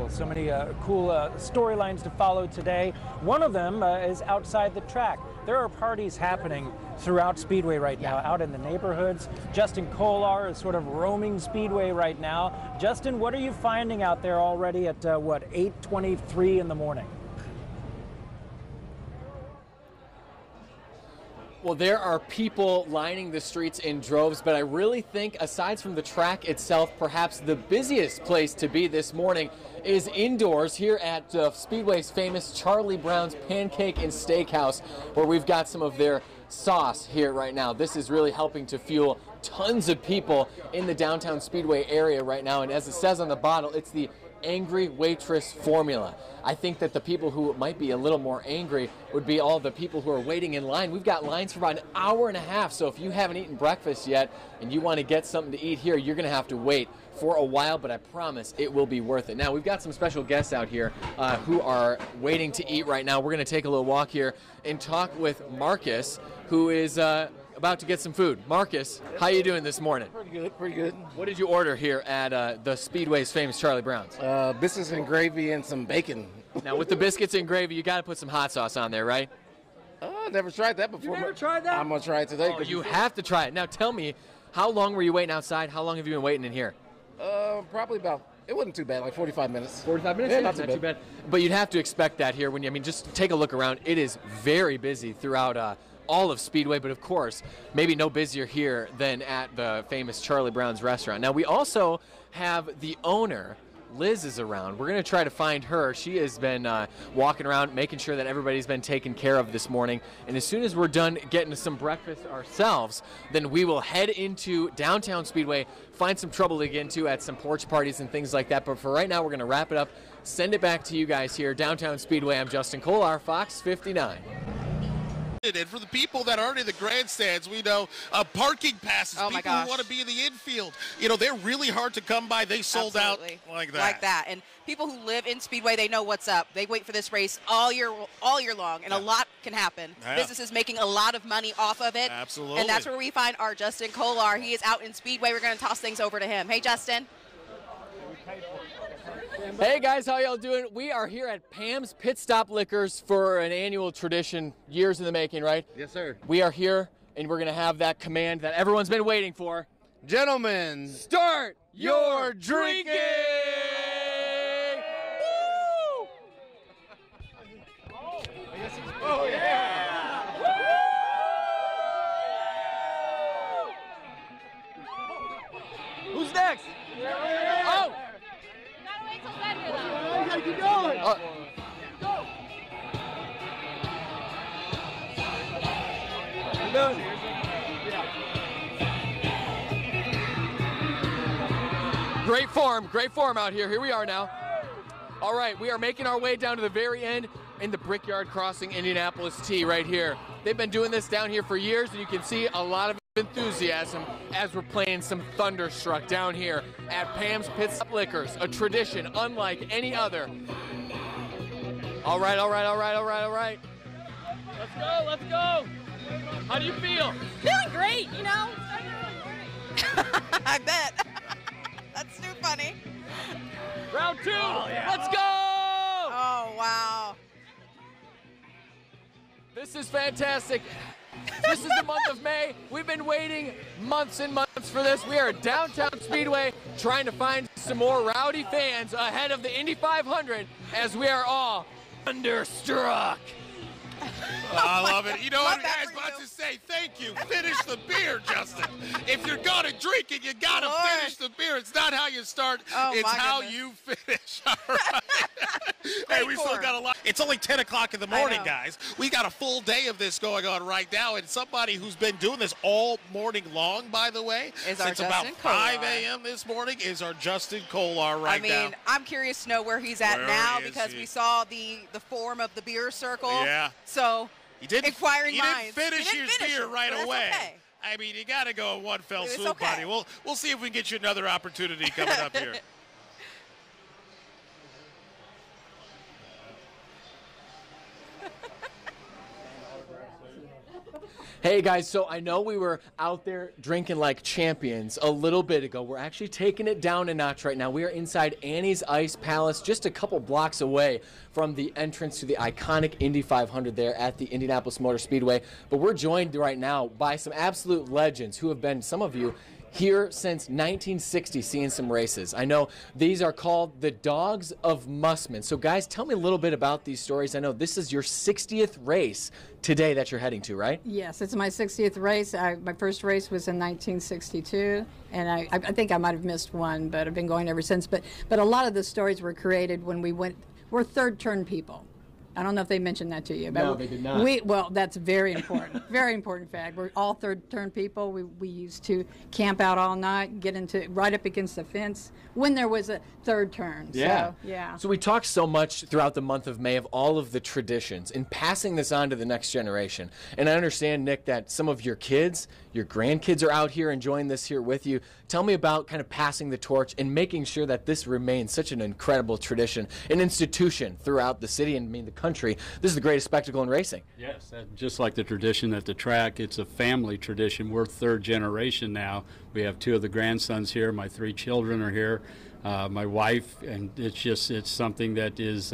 Well, so many cool storylines to follow today. One of them is outside the track. There are parties happening throughout Speedway right now, out in the neighborhoods. Justin Kolar is sort of roaming Speedway right now. Justin, what are you finding out there already at, 8:23 in the morning? Well, there are people lining the streets in droves, but I really think, aside from the track itself, perhaps the busiest place to be this morning is indoors here at Speedway's famous Charlie Brown's Pancake and Steakhouse, where we've got some of their sauce here right now. This is really helping to fuel tons of people in the downtown Speedway area right now, and as it says on the bottle, it's the Angry Waitress formula. I think that the people who might be a little more angry would be all the people who are waiting in line. We've got lines for about an hour and a half, so if you haven't eaten breakfast yet and you want to get something to eat here, you're going to have to wait for a while, but I promise it will be worth it. Now, we've got some special guests out here who are waiting to eat right now. We're going to take a little walk here and talk with Marcus, who is about to get some food. Marcus, how you doing this morning? Pretty good, pretty good. What did you order here at the Speedway's famous Charlie Brown's? Biscuits and gravy and some bacon. Now, with the biscuits and gravy, you got to put some hot sauce on there, right? Never tried that before. You never tried that? I'm going to try it today. Oh, you have to try it. Now, tell me, how long were you waiting outside? How long have you been waiting in here? Probably about, it wasn't too bad, like 45 minutes. 45 minutes? Yeah, Yeah, not too bad. But you'd have to expect that here when you, I mean, just take a look around. It is very busy throughout all of Speedway, but of course, maybe no busier here than at the famous Charlie Brown's restaurant. Now, we also have the owner. Liz is around. We're going to try to find her. She has been walking around, making sure that everybody's been taken care of this morning. And as soon as we're done getting some breakfast ourselves, then we will head into downtown Speedway, find some trouble to get into at some porch parties and things like that. But for right now, we're going to wrap it up, send it back to you guys here, downtown Speedway. I'm Justin Kolar, Fox 59. And for the people that aren't in the grandstands, we know parking passes, people who want to be in the infield, you know, they're really hard to come by. They sold Absolutely. out like that. Like that. And people who live in Speedway, they know what's up. They wait for this race all year long, and a lot can happen. Yeah. Businesses making a lot of money off of it. Absolutely. And that's where we find our Justin Kolar. He is out in Speedway. We're going to toss things over to him. Hey, Justin. Hey guys, how y'all doing? We are here at Pam's Pit Stop Liquors for an annual tradition, years in the making, right? Yes, sir. We are here, and we're going to have that command that everyone's been waiting for. Gentlemen, Start your drinking! Woo! oh, yeah. Who's next? Oh! Keep going. Great form out here. Here we are now. All right, we are making our way down to the very end in the Brickyard Crossing Indianapolis T right here. They've been doing this down here for years, and you can see a lot of enthusiasm as we're playing some Thunderstruck down here at Pam's Pit Stop Liquors, a tradition unlike any other. All right. Let's go. How do you feel? Feeling great, you know. I bet. That's too funny. Round two. Oh, yeah. Let's go. Oh, wow. This is fantastic. This is the month of May. We've been waiting months and months for this. We are at downtown Speedway trying to find some more rowdy fans ahead of the Indy 500 as we are all thunderstruck. I love it. You know what Love that I was for about you. to say? Thank you. Finish the beer, Justin. If you're going to drink it, you got to Lord. finish the beer. It's not how you start. Oh, it's my how goodness. you finish. All right. Hey, we still form. got a lot. It's only 10 o'clock in the morning, know. guys. We got a full day of this going on right now, and somebody who's been doing this all morning long, by the way, Is our since about Justin 5 Kolar. a.m. this morning, is our Justin Kolar right now. I mean, I'm curious to know where he's at Where now is because he? we saw the form of the beer circle. Yeah. So He didn't, inquiring he didn't minds. finish He didn't his finish beer it, right but that's away. okay. I mean, you got to go in one fell It's swoop, okay. buddy. We'll see if we can get you another opportunity coming up here. Hey guys, so I know we were out there drinking like champions a little bit ago. We're actually taking it down a notch right now. We are inside Annie's Ice Palace, just a couple blocks away from the entrance to the iconic Indy 500 there at the Indianapolis Motor Speedway. But we're joined right now by some absolute legends who have been, some of you, here since 1960 seeing some races. I know these are called the Dogs of Mussman. So guys, tell me a little bit about these stories. I know this is your 60th race today that you're heading to, right? Yes, it's my 60th race. My first race was in 1962, and I think I might have missed one, but I've been going ever since. But a lot of the stories were created when we're third turn people. I don't know if they mentioned that to you. But no, they did not. Well, that's very important. Very important fact. We're all third-turn people. We used to camp out all night, get into right up against the fence when there was a third turn. Yeah. So, yeah. So we talked so much throughout the month of May of all of the traditions and passing this on to the next generation. And I understand, Nick, that some of your kids, your grandkids are out here enjoying this here with you. Tell me about kind of passing the torch and making sure that this remains such an incredible tradition, an institution throughout the city and the country. This is the greatest spectacle in racing. Yes, just like the tradition at the track, it's a family tradition. We're third generation now. We have two of the grandsons here. My three children are here. My wife, and it's something that is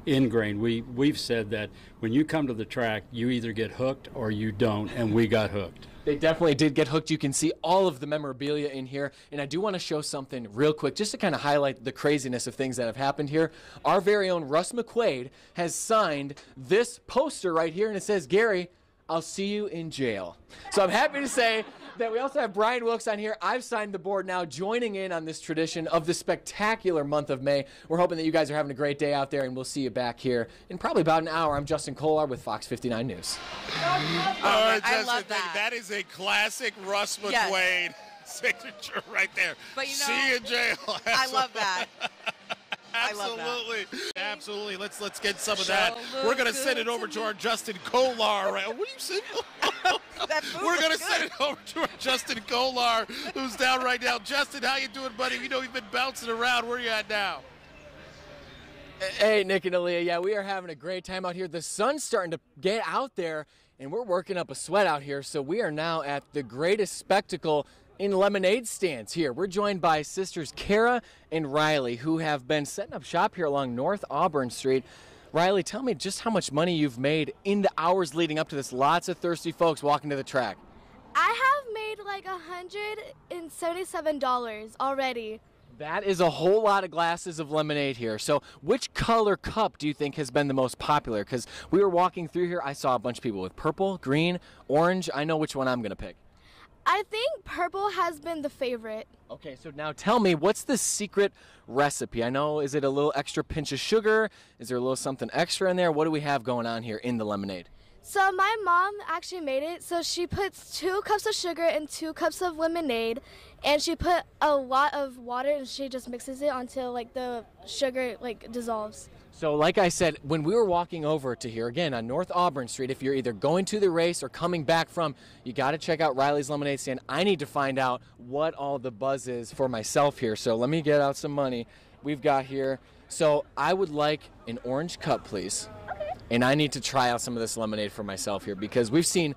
ingrained. We've said that when you come to the track, you either get hooked or you don't, and we got hooked. They definitely did get hooked. You can see all of the memorabilia in here. And I do want to show something real quick just to kind of highlight the craziness of things that have happened here. Our very own Russ McQuaid has signed this poster right here, and it says, "Gary, I'll see you in jail." So I'm happy to say that we also have Brian Wilkes on here. I've signed the board now, joining in on this tradition of the spectacular month of May. We're hoping that you guys are having a great day out there, and we'll see you back here in probably about an hour. I'm Justin Kolar with Fox 59 News. All right, I Justin, love that. that is a classic Russ Yes. McQuaid signature right there. But you know, see you in jail. I love that. Absolutely. Absolutely. Let's get some of that. We're going to send it over to our Justin Kolar. Right? What are you saying? We're going to send it over to our Justin Kolar, who's down right now. Justin, how you doing, buddy? You know you've been bouncing around. Where are you at now? Hey, Nick and Aaliyah. Yeah, we are having a great time out here. The sun's starting to get out there, and we're working up a sweat out here. So we are now at the greatest spectacle in lemonade stands here. We're joined by sisters Kara and Riley, who have been setting up shop here along North Auburn Street. Riley, tell me just how much money you've made in the hours leading up to this. Lots of thirsty folks walking to the track. I have made like $177 already. That is a whole lot of glasses of lemonade here. So which color cup do you think has been the most popular? Because we were walking through here, I saw a bunch of people with purple, green, orange. I know which one I'm going to pick. I think purple has been the favorite. Okay, so now tell me, what's the secret recipe? I know, is it a little extra pinch of sugar? Is there a little something extra in there? What do we have going on here in the lemonade? So my mom actually made it. So she puts 2 cups of sugar and 2 cups of lemonade, and she put a lot of water, and she just mixes it until like the sugar like dissolves. So like I said, when we were walking over to here, again, on North Auburn Street, if you're either going to the race or coming back from, you got to check out Riley's Lemonade Stand. I need to find out what all the buzz is for myself here. So let me get out some money we've got here. So I would like an orange cup, please. Okay. And I need to try out some of this lemonade for myself here, because we've seen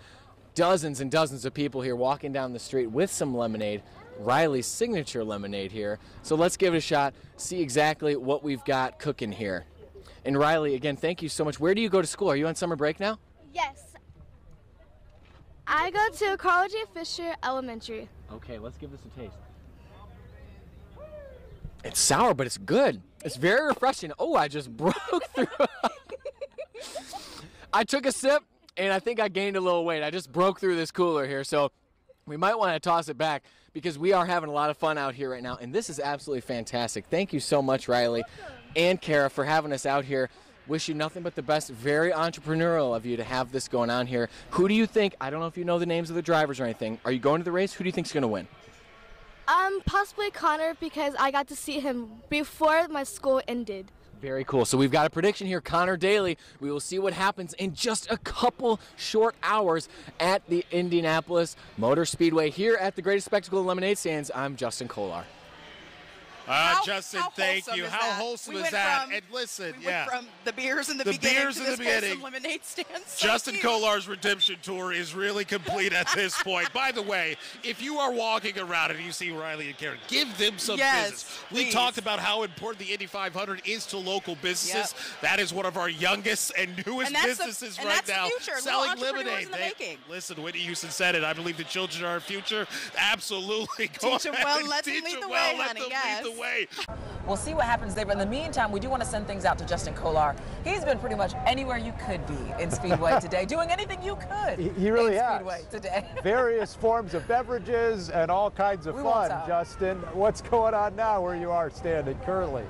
dozens and dozens of people here walking down the street with some lemonade. Riley's signature lemonade here. So let's give it a shot, see exactly what we've got cooking here. And Riley, again, thank you so much. Where do you go to school? Are you on summer break now? Yes. I go to Carl J. Fisher Elementary. Okay, let's give this a taste. It's sour, but it's good. It's very refreshing. Oh, I just broke through. I took a sip, and I think I gained a little weight. I just broke through this cooler here, so we might want to toss it back because we are having a lot of fun out here right now, and this is absolutely fantastic. Thank you so much, Riley and Kara, for having us out here. Wish you nothing but the best. Very entrepreneurial of you to have this going on here. Who do you think, I don't know if you know the names of the drivers or anything, are you going to the race? Who do you think is going to win? Possibly Connor, because I got to see him before my school ended. Very cool. So we've got a prediction here, Connor Daly. We will see what happens in just a couple short hours at the Indianapolis Motor Speedway here at the greatest spectacle of lemonade stands. I'm Justin Kolar. Justin, how thank wholesome you. is How that? wholesome We is went that? from- And listen, we yeah. went from the beers in the, The beginning beers to in the this beginning. custom lemonade stand. So Justin cute. Kolar's redemption tour is really complete at this point. By the way, if you are walking around and you see Riley and Karen, give them some Yes, business. We please. talked about how important the Indy 500 is to local businesses. That is one of our youngest and newest And that's the- businesses and right that's the now. future. Little Selling entrepreneurs lemonade. in the making. Listen, Whitney Houston said it. I believe the children are our future. Absolutely. Go Teach 'em ahead well, and let them teach lead 'em the well, way, let honey, them yes. lead the way. We'll see what happens there, but in the meantime, we do want to send things out to Justin Kolar. He's been pretty much anywhere you could be in Speedway today, doing anything you could. He really in has. Speedway today. Various forms of beverages and all kinds of We won't fun, stop. Justin. What's going on now where you are standing currently?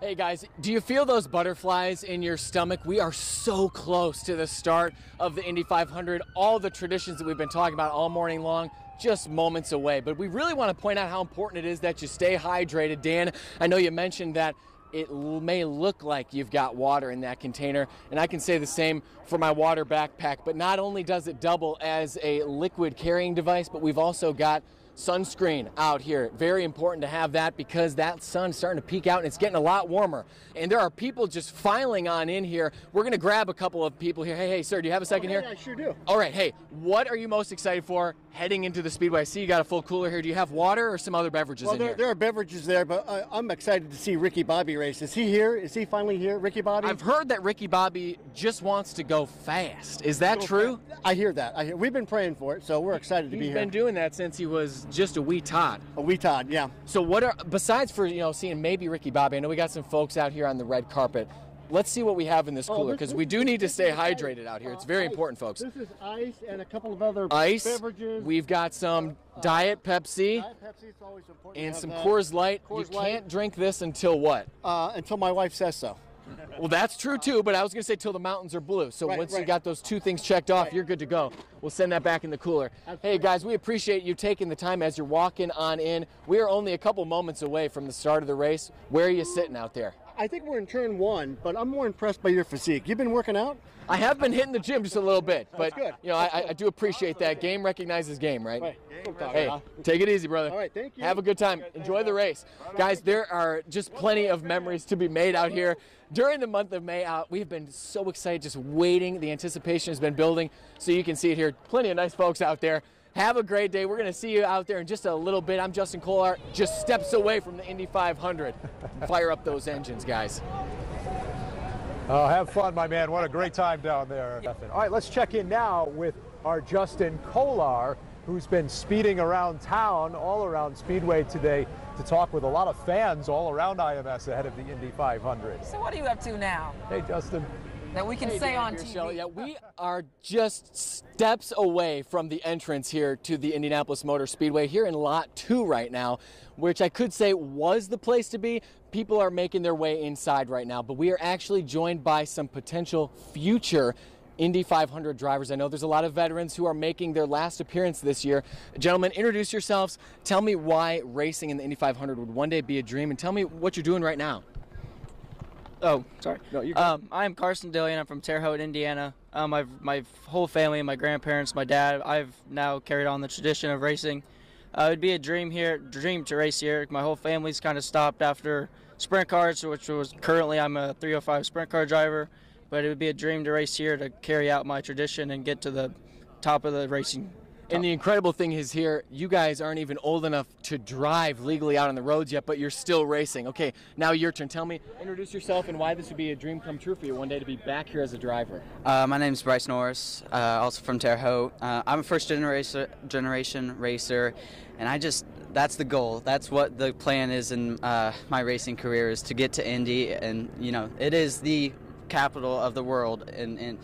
Hey guys, do you feel those butterflies in your stomach? We are so close to the start of the Indy 500. All the traditions that we've been talking about all morning long, just moments away. But we really want to point out how important it is that you stay hydrated. Dan, I know you mentioned that it may look like you've got water in that container, and I can say the same for my water backpack. But not only does it double as a liquid carrying device, but we've also got sunscreen out here. Very important to have that because that sun's starting to peek out and it's getting a lot warmer. And there are people just filing on in here. We're going to grab a couple of people here. Hey, sir, do you have a second here? I sure do. All right, hey, what are you most excited for heading into the Speedway? I see you got a full cooler here. Do you have water or some other beverages Well, in here? there are beverages there, but I'm excited to see Ricky Bobby race. Is he here? Is he finally here, Ricky Bobby? I've heard that Ricky Bobby just wants to go fast. Is that true? I hear that. We've been praying for it, so we're excited to be He's here. been doing that since he was just a wee tot. A wee tot, yeah. So what are, besides for, seeing maybe Ricky Bobby, I know we got some folks out here on the red carpet. Let's see what we have in this cooler because we do need to stay hydrated out here. It's very important, folks. This is ice and a couple of other Ice. beverages. We've got some Diet Pepsi. Diet Pepsi, it's always important to And have some that. Coors Light. Coors You Light. can't drink this until what? Until my wife says so. Well, that's true too, but I was going to say till the mountains are blue. So Right, once you right. got those two things checked off, you're good to go. We'll send that back in the cooler. Hey guys, we appreciate you taking the time as you're walking on in. We are only a couple moments away from the start of the race. Where are you sitting out there? I think we're in turn one, but I'm more impressed by your physique. You've been working out? I have been hitting the gym just a little bit, but good. I do appreciate that. Game recognizes game, right? Right. Hey, take it easy, brother. All right, thank you. Have a good time. Enjoy the race. Guys, there are just plenty of memories to be made out here. During the month of May, we've been so excited, just waiting. The anticipation has been building, so you can see it here. Plenty of nice folks out there. Have a great day. We're going to see you out there in just a little bit. I'm Justin Kolar, just steps away from the Indy 500. Fire up those engines, guys. Oh, have fun, my man. What a great time down there. All right, let's check in now with our Justin Kolar, who's been speeding around town, all around Speedway today, to talk with a lot of fans all around IMS ahead of the Indy 500. So what are you up to now? Hey, Justin. That we can Hey, say Dan on here, TV. Shelley. Yeah, we are just steps away from the entrance here to the Indianapolis Motor Speedway here in Lot 2 right now, which I could say was the place to be. People are making their way inside right now, but we are actually joined by some potential future Indy 500 drivers. I know there's a lot of veterans who are making their last appearance this year. Gentlemen, introduce yourselves. Tell me why racing in the Indy 500 would one day be a dream, and tell me what you're doing right now. Oh, sorry. No, you're good. I'm Carson Dillion. I'm from Terre Haute, Indiana. My whole family, my grandparents, my dad, I've now carried on the tradition of racing. It'd be a dream to race here. My whole family's kind of stopped after sprint cars, which was currently I'm a 305 sprint car driver, but it would be a dream to race here to carry out my tradition and get to the top of the racing. And the incredible thing is here, you guys aren't even old enough to drive legally out on the roads yet, but you're still racing. Okay, now your turn. Tell me, introduce yourself and why this would be a dream come true for you one day to be back here as a driver. My name's Bryce Norris, also from Terre Haute. I'm a first generation racer, and that's the goal. That's what the plan is in my racing career, is to get to Indy, and it is the capital of the world, and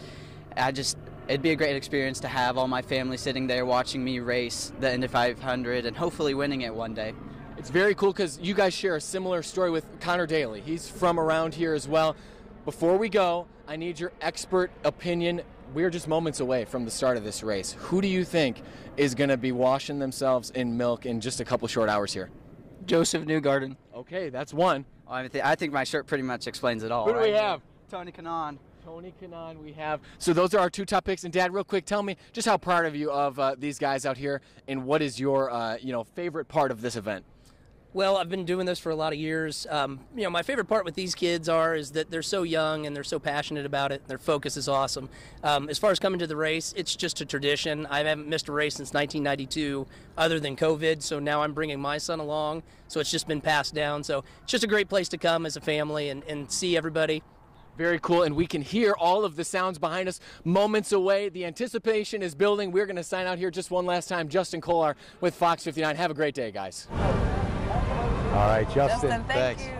it'd be a great experience to have all my family sitting there watching me race the Indy 500 and hopefully winning it one day. It's very cool because you guys share a similar story with Connor Daly. He's from around here as well. Before we go, I need your expert opinion. We're just moments away from the start of this race. Who do you think is going to be washing themselves in milk in just a couple short hours here? Joseph Newgarden. Okay, that's one. I think my shirt pretty much explains it all. Who do we right? have? Tony Kanaan. Tony Kanaan we have. So those are our two top picks. And Dad, real quick, tell me just how proud of you of these guys out here, and what is your favorite part of this event? Well, I've been doing this for a lot of years. My favorite part with these kids is that they're so young and they're so passionate about it. Their focus is awesome. As far as coming to the race, it's just a tradition. I haven't missed a race since 1992 other than COVID, so now I'm bringing my son along, so it's just been passed down. So it's just a great place to come as a family and see everybody. Very cool, and we can hear all of the sounds behind us moments away. The anticipation is building. We're going to sign out here just one last time. Justin Kolar with Fox 59. Have a great day, guys. All right, Justin. Thank you.